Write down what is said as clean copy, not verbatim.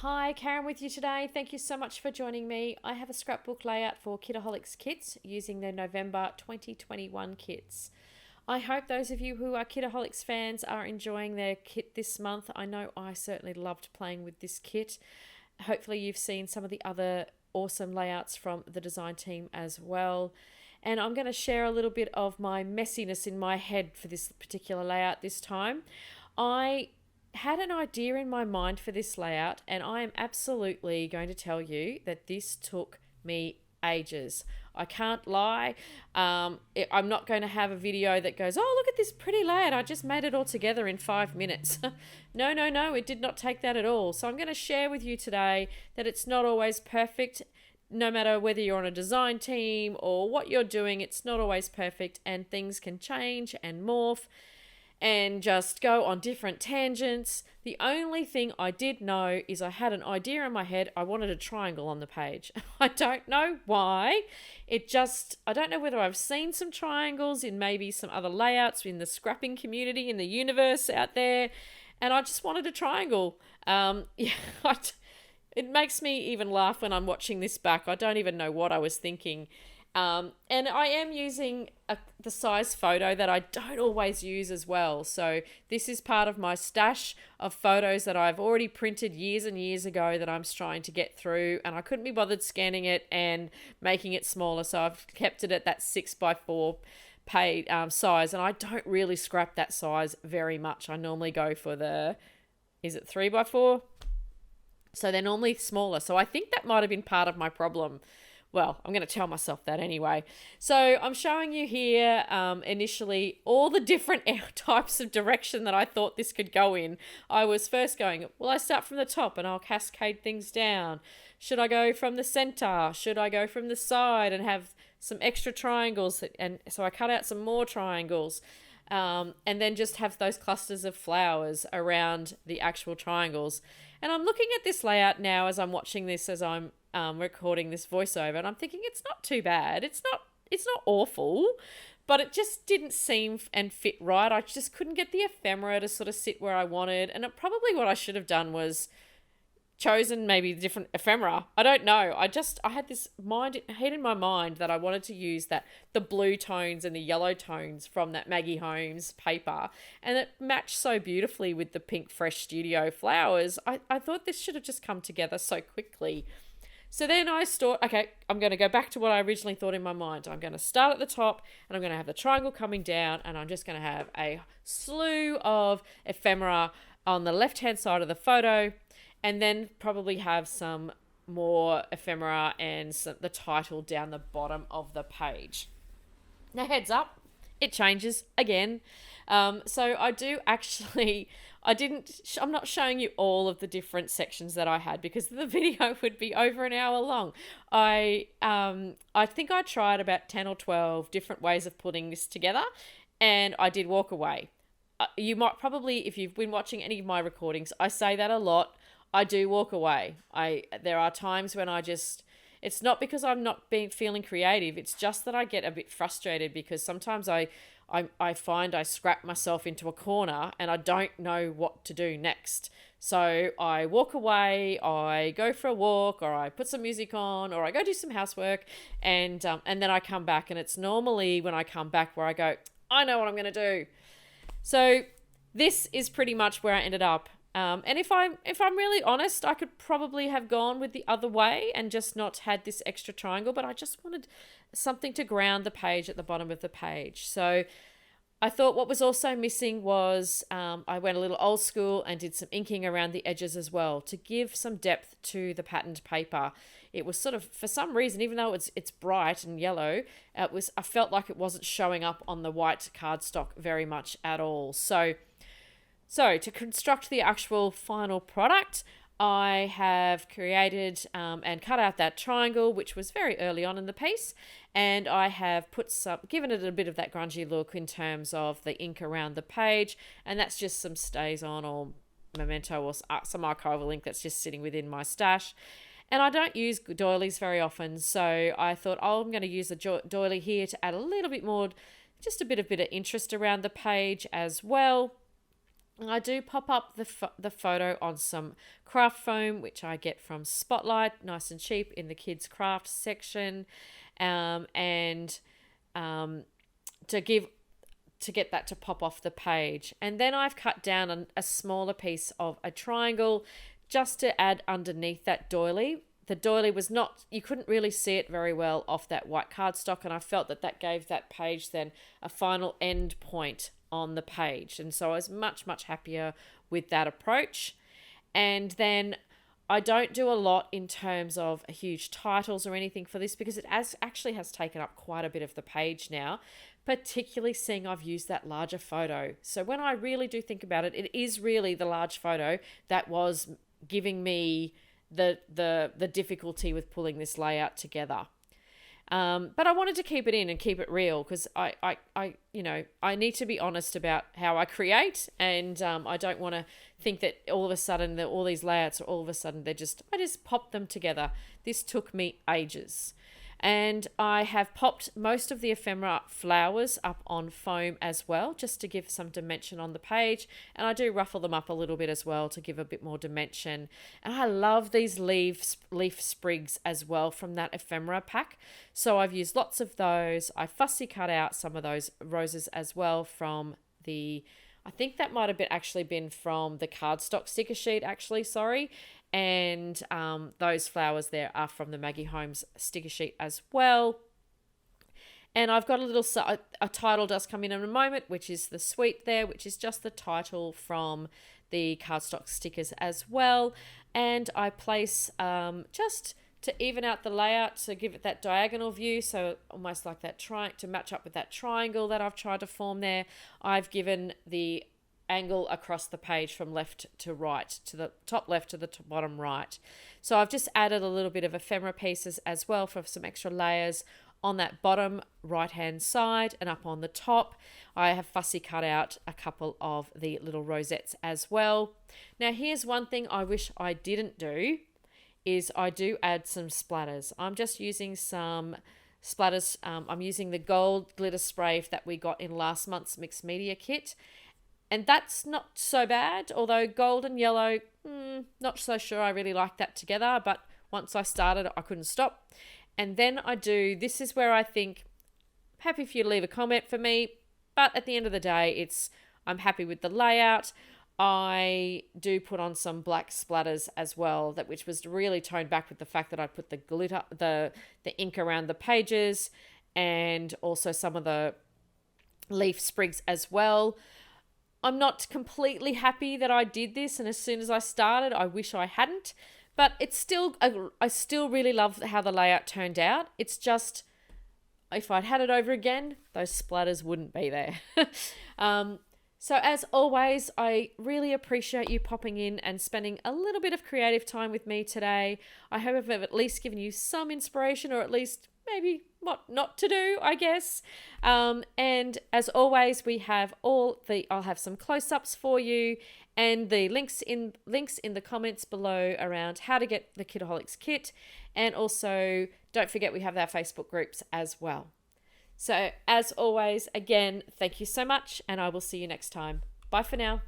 Hi, Karen with you today. Thank you so much for joining me. I have a scrapbook layout for Kitaholic Kits using the November 2021 kits. I hope those of you who are Kitaholics fans are enjoying their kit this month. I know I certainly loved playing with this kit. Hopefully you've seen some of the other awesome layouts from the design team as well. And I'm going to share a little bit of my messiness in my head for this particular layout this time. I had an idea in my mind for this layout, and I am absolutely going to tell you that this took me ages. I can't lie. I'm not going to have a video that goes, oh, look at this pretty layout. I just made it all together in 5 minutes. No, it did not take that at all. So I'm going to share with you today that it's not always perfect. No matter whether you're on a design team or what you're doing, it's not always perfect, and things can change and morph and just go on different tangents. The only thing I did know is I had an idea in my head. I wanted a triangle on the page. I don't know why. I don't know whether I've seen some triangles in maybe some other layouts in the scrapping community, in the universe out there, and I just wanted a triangle. It makes me even laugh when I'm watching this back. I don't even know what I was thinking. And I am using the size photo that I don't always use as well. So this is part of my stash of photos that I've already printed years and years ago that I'm trying to get through, and I couldn't be bothered scanning it and making it smaller. So I've kept it at that 6x4 page size, and I don't really scrap that size very much. I normally go for is it 3x4? So they're normally smaller. So I think that might have been part of my problem. Well, I'm going to tell myself that anyway. So I'm showing you here initially all the different types of direction that I thought this could go in. I was first going, well, I start from the top and I'll cascade things down. Should I go from the center? Should I go from the side and have some extra triangles? And so I cut out some more triangles. And then just have those clusters of flowers around the actual triangles. And I'm looking at this layout now as I'm watching this, as I'm recording this voiceover, and I'm thinking it's not too bad. It's not awful, but it just didn't seem and fit right. I just couldn't get the ephemera to sort of sit where I wanted, and probably what I should have done was chosen maybe different ephemera. I don't know. I had this head in my mind that I wanted to use the blue tones and the yellow tones from that Maggie Holmes paper, and it matched so beautifully with the pink Fresh Studio flowers. I thought this should have just come together so quickly. So then I thought, okay, I'm going to go back to what I originally thought in my mind. I'm going to start at the top, and I'm going to have the triangle coming down, and I'm just going to have a slew of ephemera on the left-hand side of the photo, and then probably have some more ephemera and the title down the bottom of the page. Now, heads up, it changes again. So I do actually, I'm not showing you all of the different sections that I had because the video would be over an hour long. I think I tried about 10 or 12 different ways of putting this together, and I did walk away. You might probably, if you've been watching any of my recordings, I say that a lot. I do walk away. There are times when it's not because I'm not feeling creative. It's just that I get a bit frustrated because sometimes I find I scrap myself into a corner and I don't know what to do next. So I walk away, I go for a walk, or I put some music on, or I go do some housework, and then I come back, and it's normally when I come back where I go, I know what I'm going to do. So this is pretty much where I ended up. And if I'm really honest, I could probably have gone with the other way and just not had this extra triangle, but I just wanted something to ground the page at the bottom of the page. So I thought what was also missing was I went a little old school and did some inking around the edges as well to give some depth to the patterned paper. It was sort of, for some reason, even though it's bright and yellow, I felt like it wasn't showing up on the white cardstock very much at all. So to construct the actual final product, I have created and cut out that triangle, which was very early on in the piece, and I have given it a bit of that grungy look in terms of the ink around the page, and that's just some Stays On or Memento or some archival ink that's just sitting within my stash. And I don't use doilies very often, so I thought, I'm going to use a doily here to add a little bit more, just a bit of interest around the page as well. I do pop up the photo on some craft foam, which I get from Spotlight, nice and cheap in the kids' craft section, and to get that to pop off the page. And then I've cut down a smaller piece of a triangle just to add underneath that doily. The doily was not, you couldn't really see it very well off that white cardstock, and I felt that gave that page then a final end point on the page. And so I was much, much happier with that approach. And then I don't do a lot in terms of huge titles or anything for this because it actually has taken up quite a bit of the page now, particularly seeing I've used that larger photo. So when I really do think about it, it is really the large photo that was giving me the difficulty with pulling this layout together. But I wanted to keep it in and keep it real because I need to be honest about how I create, and I don't want to think that all of a sudden that all these layouts are all of a sudden I just popped them together. This took me ages. And I have popped most of the ephemera flowers up on foam as well, just to give some dimension on the page. And I do ruffle them up a little bit as well to give a bit more dimension. And I love these leaf sprigs as well from that ephemera pack. So I've used lots of those. I fussy cut out some of those roses as well from I think that might have actually been from the cardstock sticker sheet, sorry. And those flowers there are from the Maggie Holmes sticker sheet as well. And I've got a title does come in a moment, which is the suite there, which is just the title from the cardstock stickers as well. And I place just to even out the layout to give it that diagonal view, so almost like that to match up with that triangle that I've tried to form there. I've given the angle across the page from left to right, to the top left to the bottom right. So I've just added a little bit of ephemera pieces as well for some extra layers on that bottom right hand side, and up on the top I have fussy cut out a couple of the little rosettes as well. Now here's one thing I wish I didn't do, is I do add some splatters. I'm just using some splatters. I'm using the gold glitter spray that we got in last month's mixed media kit. And that's not so bad, although gold and yellow, not so sure I really like that together. But once I started, I couldn't stop. And then this is where I think, happy for you to leave a comment for me. But at the end of the day, I'm happy with the layout. I do put on some black splatters as well, which was really toned back with the fact that I put the glitter, the ink around the pages, and also some of the leaf sprigs as well. I'm not completely happy that I did this, and as soon as I started, I wish I hadn't. But I still really love how the layout turned out. It's just, if I'd had it over again, those splatters wouldn't be there. So as always, I really appreciate you popping in and spending a little bit of creative time with me today. I hope I've at least given you some inspiration, or at least maybe what not to do, I guess. And as always, I'll have some close-ups for you, and the links in the comments below around how to get the Kitaholic kit. And also, don't forget we have our Facebook groups as well. So as always, again, thank you so much, and I will see you next time. Bye for now.